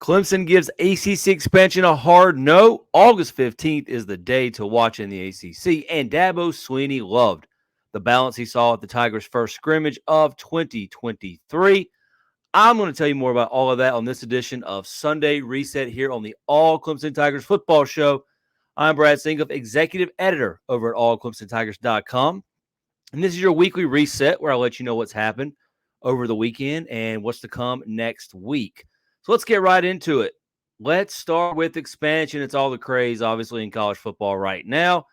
Clemson gives ACC expansion a hard no. August 15th is the day to watch in the ACC, and Dabo Swinney loved the balance he saw at the Tigers' first scrimmage of 2023. I'm going to tell you more about all of that on this edition of Sunday Reset here on the All Clemson Tigers Football Show. I'm Brad Sinkoff, executive editor over at allclemsontigers.com. And this is your weekly reset where I'll let you know what's happened over the weekend and what's to come next week. So let's get right into it. Let's start with expansion. It's all the craze, obviously, in college football right now.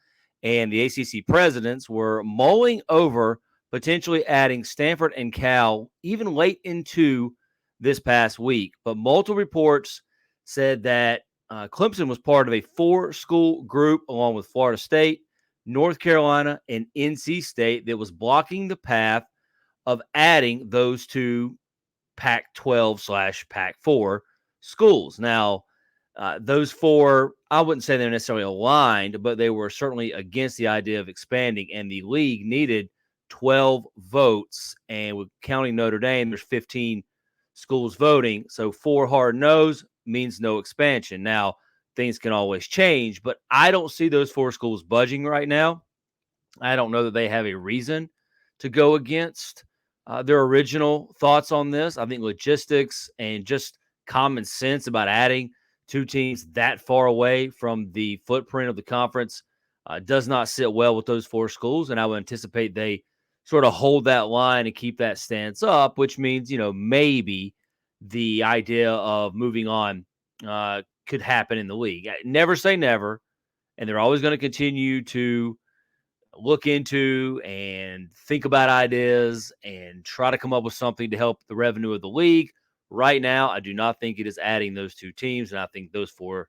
And the ACC presidents were mulling over potentially adding Stanford and Cal even late into this past week. But multiple reports said that Clemson was part of a 4-school group along with Florida State, North Carolina, and NC State that was blocking the path of adding those two Pac-12/Pac-4 schools. Now, those four, I wouldn't say they're necessarily aligned, but they were certainly against the idea of expanding, and the league needed 12 votes, and with counting Notre Dame, there's 15 schools voting, so 4 hard no's means no expansion. Now, things can always change, but I don't see those 4 schools budging right now. I don't know that they have a reason to go against their original thoughts on this. I think logistics and just common sense about adding 2 teams that far away from the footprint of the conference does not sit well with those 4 schools, and I would anticipate they sort of hold that line and keep that stance up, which means, maybe the idea of moving on could happen in the league. Never say never, and they're always going to continue to look into and think about ideas and try to come up with something to help the revenue of the league. Right now, I do not think it is adding those 2 teams, and I think those 4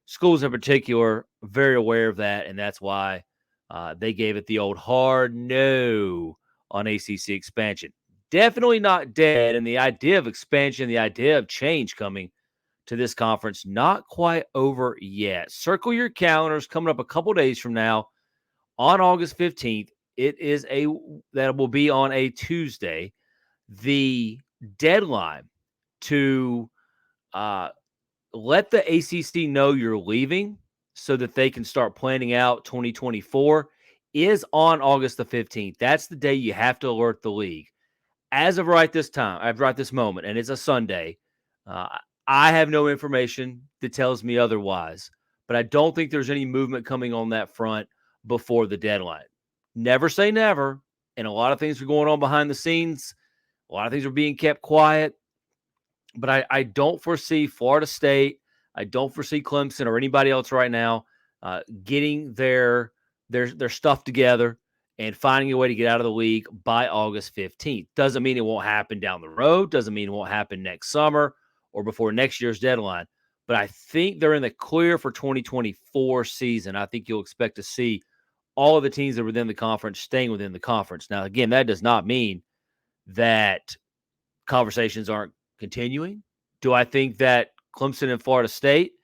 schools in particular are very aware of that, and that's why they gave it the old hard no on ACC expansion. Definitely not dead, and the idea of expansion, the idea of change coming to this conference, not quite over yet. Circle your calendars coming up a couple days from now. On August 15th, that will be on a Tuesday. The deadline to let the ACC know you're leaving so that they can start planning out 2024 is on August the 15th. That's the day you have to alert the league. As of right this moment, and it's a Sunday, I have no information that tells me otherwise, but I don't think there's any movement coming on that front before the deadline. Never say never, and a lot of things are going on behind the scenes. A lot of things are being kept quiet, but I don't foresee Florida State, I don't foresee Clemson or anybody else right now getting their stuff together and finding a way to get out of the league by August 15th. Doesn't mean it won't happen down the road, doesn't mean it won't happen next summer or before next year's deadline, but I think they're in the clear for 2024 season. I think you'll expect to see all of the teams that are within the conference staying within the conference. Now, again, that does not mean that conversations aren't continuing. Do I think that Clemson and Florida State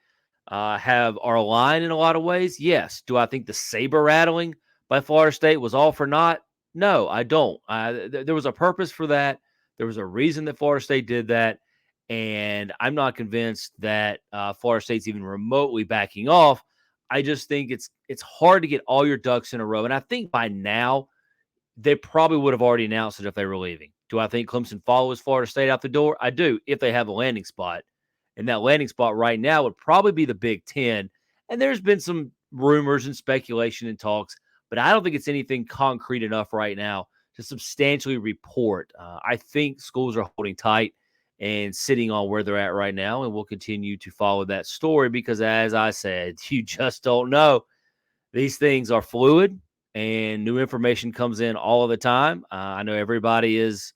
are aligned in a lot of ways? Yes. Do I think the saber rattling by Florida State was all for naught? No, I don't. There was a purpose for that. There was a reason that Florida State did that, and I'm not convinced that Florida State's even remotely backing off. I just think it's hard to get all your ducks in a row. And I think by now, they probably would have already announced it if they were leaving. Do I think Clemson follows Florida State out the door? I do, if they have a landing spot. And that landing spot right now would probably be the Big Ten. And there's been some rumors and speculation and talks, but I don't think it's anything concrete enough right now to substantially report. I think schools are holding tight and sitting on where they're at right now, and we'll continue to follow that story because, as I said, you just don't know. These things are fluid, and new information comes in all of the time. I know everybody is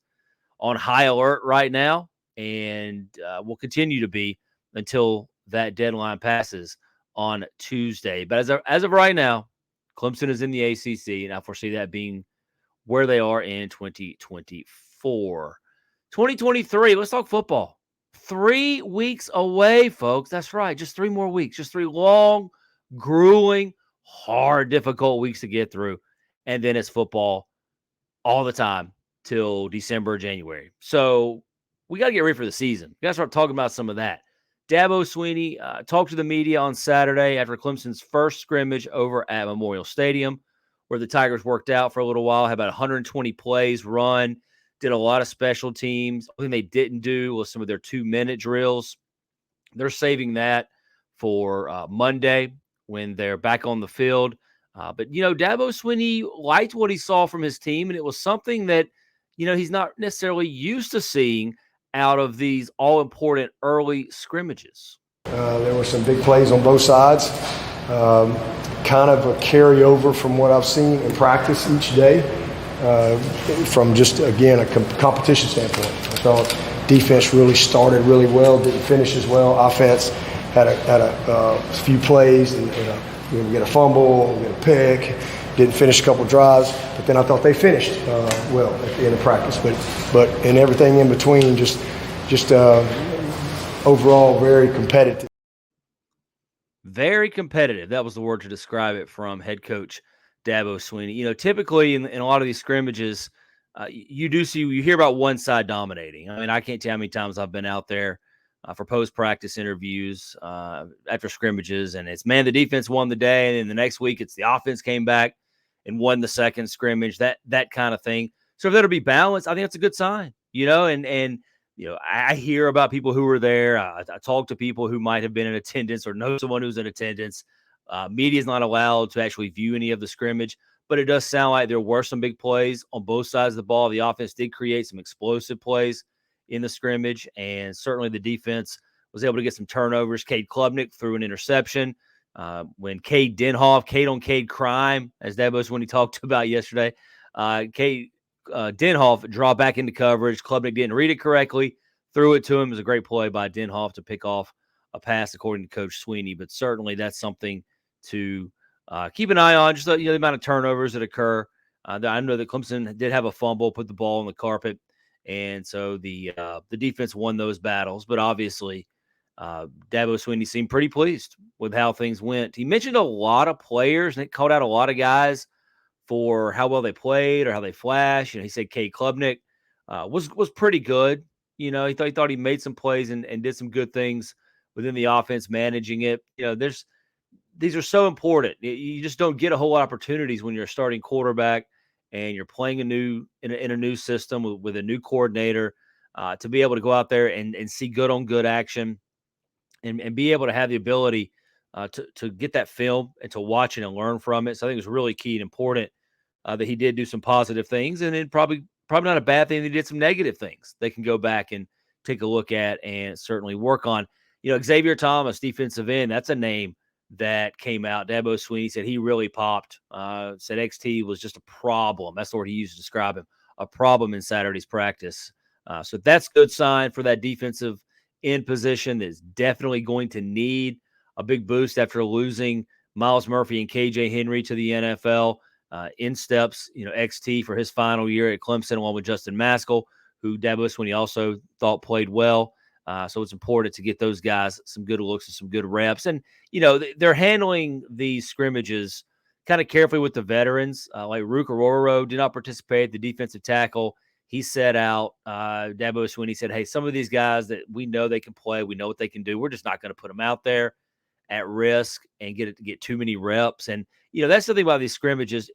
on high alert right now, and will continue to be until that deadline passes on Tuesday. But as of right now, Clemson is in the ACC, and I foresee that being where they are in 2024. 2023, let's talk football. 3 weeks away, folks. That's right. Just 3 more weeks. Just 3 long, grueling, hard, difficult weeks to get through. And then it's football all the time till December, January. So we got to get ready for the season. We got to start talking about some of that. Dabo Swinney talked to the media on Saturday after Clemson's first scrimmage over at Memorial Stadium, where the Tigers worked out for a little while, had about 120 plays run, did a lot of special teams. The thing they didn't do was some of their 2-minute drills. They're saving that for Monday when they're back on the field. But, Dabo Swinney liked what he saw from his team, and it was something that, he's not necessarily used to seeing out of these all-important early scrimmages. There were some big plays on both sides, kind of a carryover from what I've seen in practice each day, from just, again, a competition standpoint. I thought defense really started really well, didn't finish as well. Offense had a few plays, and we get a fumble, we get a pick, didn't finish a couple drives, but then I thought they finished well at the end of practice. But in everything in between, just overall very competitive. Very competitive. That was the word to describe it from head coach Dabo Swinney. Typically in a lot of these scrimmages, you hear about one side dominating. I mean, I can't tell how many times I've been out there for post-practice interviews after scrimmages, and it's, man, the defense won the day, and then the next week it's the offense came back and won the second scrimmage, that kind of thing. So if that'll be balanced, I think that's a good sign, and I hear about people who were there. I talk to people who might have been in attendance or know someone who's in attendance. Media is not allowed to actually view any of the scrimmage, but it does sound like there were some big plays on both sides of the ball. The offense did create some explosive plays in the scrimmage, and certainly the defense was able to get some turnovers. Cade Klubnik threw an interception. When Cade on Cade crime, as Dabo Swinney talked about yesterday, Cade Denhoff draw back into coverage. Klubnik didn't read it correctly, threw it to him. It was a great play by Denhoff to pick off a pass, according to Coach Swinney. But certainly that's something to keep an eye on, just the amount of turnovers that occur. I know that Clemson did have a fumble, put the ball on the carpet, and so the defense won those battles. But obviously, Dabo Swinney seemed pretty pleased with how things went. He mentioned a lot of players, and it called out a lot of guys for how well they played or how they flashed. He said Cade Klubnik was pretty good. He thought he made some plays and did some good things within the offense, managing it. These are so important. You just don't get a whole lot of opportunities when you're a starting quarterback and you're playing in a new system with a new coordinator, to be able to go out there and see good on good action and be able to have the ability to get that film and to watch it and learn from it. So I think it was really key and important that he did do some positive things, and then probably not a bad thing that he did some negative things they can go back and take a look at and certainly work on. Xavier Thomas, defensive end, that's a name that came out. Dabo Swinney said he really popped, said XT was just a problem. That's the word he used to describe him, a problem in Saturday's practice. So that's a good sign for that defensive end position that's definitely going to need a big boost after losing Miles Murphy and KJ Henry to the NFL. In steps, XT for his final year at Clemson, along with Justin Maskell, who Dabo Swinney also thought played well. So it's important to get those guys some good looks and some good reps. And, they're handling these scrimmages kind of carefully with the veterans. Like Ruka Rororo did not participate, the defensive tackle. He set out. Dabo Swinney said, hey, some of these guys that we know they can play, we know what they can do. We're just not going to put them out there at risk and get too many reps. And, that's the thing about these scrimmages.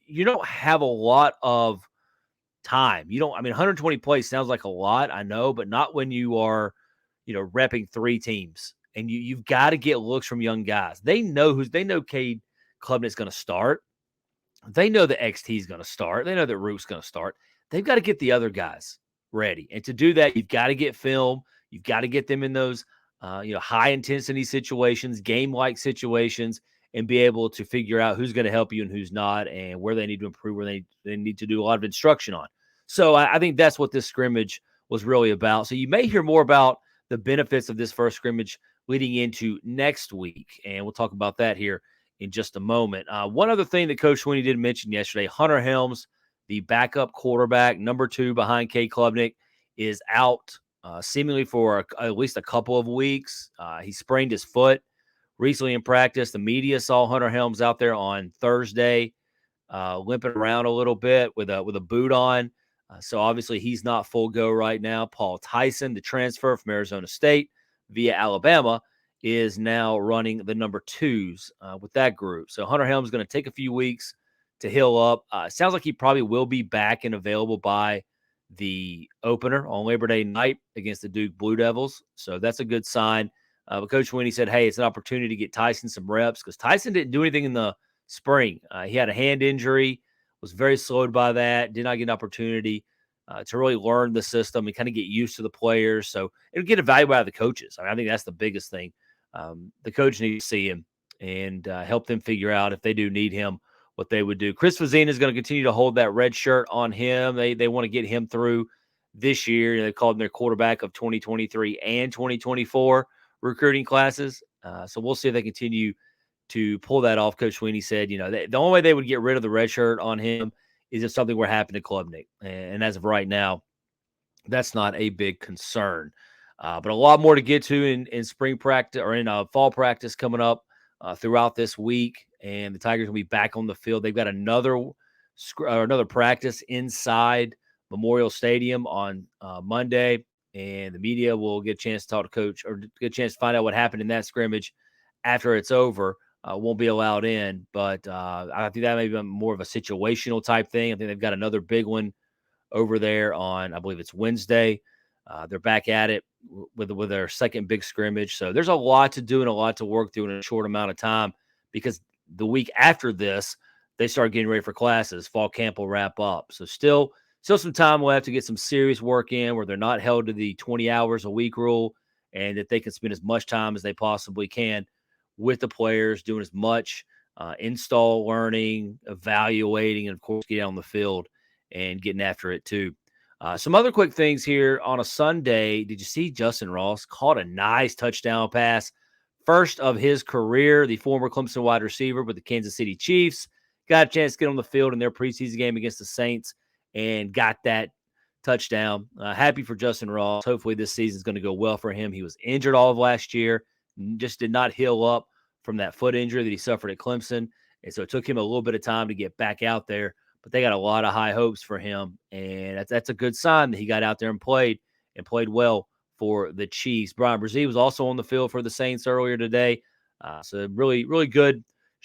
You don't have a lot of time. 120 plays sounds like a lot, I know, but not when you are, repping 3 teams. And you've got to get looks from young guys. They know Cade Klubnik's going to start. They know that XT is going to start. They know that Rook's going to start. They've got to get the other guys ready. And to do that, you've got to get film. You've got to get them in those high intensity situations, game-like situations, and be able to figure out who's going to help you and who's not, and where they need to improve, where they need to do a lot of instruction on. So I think that's what this scrimmage was really about. So you may hear more about the benefits of this first scrimmage leading into next week, and we'll talk about that here in just a moment. One other thing that Coach Swinney did mention yesterday, Hunter Helms, the backup quarterback, number 2 behind Cade Klubnik, is out seemingly for at least a couple of weeks. He sprained his foot recently in practice. The media saw Hunter Helms out there on Thursday, limping around a little bit with a boot on. So obviously he's not full go right now. Paul Tyson, the transfer from Arizona State, via Alabama, is now running the number 2s with that group. So Hunter Helms is going to take a few weeks to heal up. Sounds like he probably will be back and available by the opener on Labor Day night against the Duke Blue Devils. So that's a good sign. But Coach Winnie said, hey, it's an opportunity to get Tyson some reps because Tyson didn't do anything in the spring. He had a hand injury, was very slowed by that, did not get an opportunity to really learn the system and kind of get used to the players. So it'll get evaluated by the coaches. I think that's the biggest thing. The coach needs to see him and help them figure out if they do need him, what they would do. Chris Fazzina is going to continue to hold that red shirt on him. They want to get him through this year. They called him their quarterback of 2023 and 2024 recruiting classes. So we'll see if they continue to pull that off. Coach Sweeney said, the only way they would get rid of the red shirt on him is if something were happening to Klubnik. And as of right now, that's not a big concern. But a lot more to get to in spring practice or in fall practice coming up throughout this week. And the Tigers will be back on the field. They've got another practice inside Memorial Stadium on Monday. And the media will get a chance to talk to Coach or get a chance to find out what happened in that scrimmage after it's over. Won't be allowed in. But I think that may be more of a situational type thing. I think they've got another big one over there on, I believe it's Wednesday. They're back at it with their second big scrimmage. So there's a lot to do and a lot to work through in a short amount of time because the week after this, they start getting ready for classes. Fall camp will wrap up. So still some time left to get some serious work in where they're not held to the 20 hours a week rule and that they can spend as much time as they possibly can with the players, doing as much install learning, evaluating, and of course, get out on the field and getting after it too. Some other quick things here on a Sunday. Did you see Justin Ross caught a nice touchdown pass? First of his career, the former Clemson wide receiver with the Kansas City Chiefs. Got a chance to get on the field in their preseason game against the Saints and got that touchdown. Happy for Justin Ross. Hopefully this season is going to go well for him. He was injured all of last year, just did not heal up from that foot injury that he suffered at Clemson. And so it took him a little bit of time to get back out there. But they got a lot of high hopes for him, and that's a good sign that he got out there and played well for the Chiefs. Brian Brzee was also on the field for the Saints earlier today. So really, really good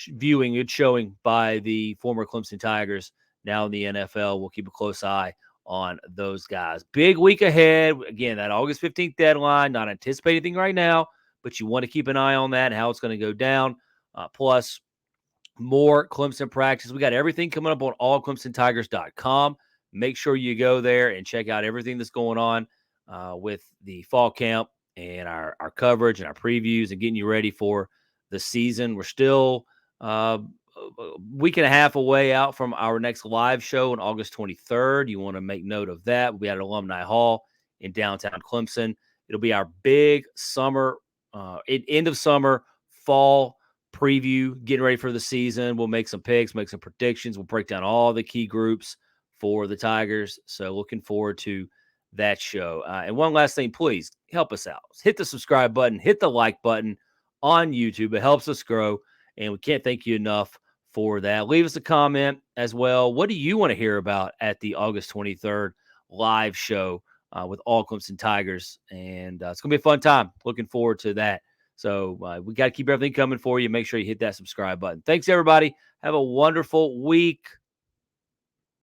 viewing, good showing by the former Clemson Tigers now in the NFL. We'll keep a close eye on those guys. Big week ahead. Again, that August 15th deadline, not anticipating anything right now, but you want to keep an eye on that and how it's going to go down. Plus, more Clemson practice. We got everything coming up on allclemsontigers.com. Make sure you go there and check out everything that's going on with the fall camp and our coverage and our previews and getting you ready for the season. We're still a week and a half away out from our next live show on August 23rd. You want to make note of that. We'll be at Alumni Hall in downtown Clemson. It'll be our big summer, end of summer, fall preview, getting ready for the season. We'll make some picks, make some predictions. We'll break down all the key groups for the Tigers. So looking forward to that show. And one last thing, please help us out. Hit the subscribe button, hit the like button on YouTube. It helps us grow, and we can't thank you enough for that. Leave us a comment as well. What do you want to hear about at the August 23rd live show with all Clemson Tigers? And it's going to be a fun time. Looking forward to that. So we got to keep everything coming for you. Make sure you hit that subscribe button. Thanks, everybody. Have a wonderful week.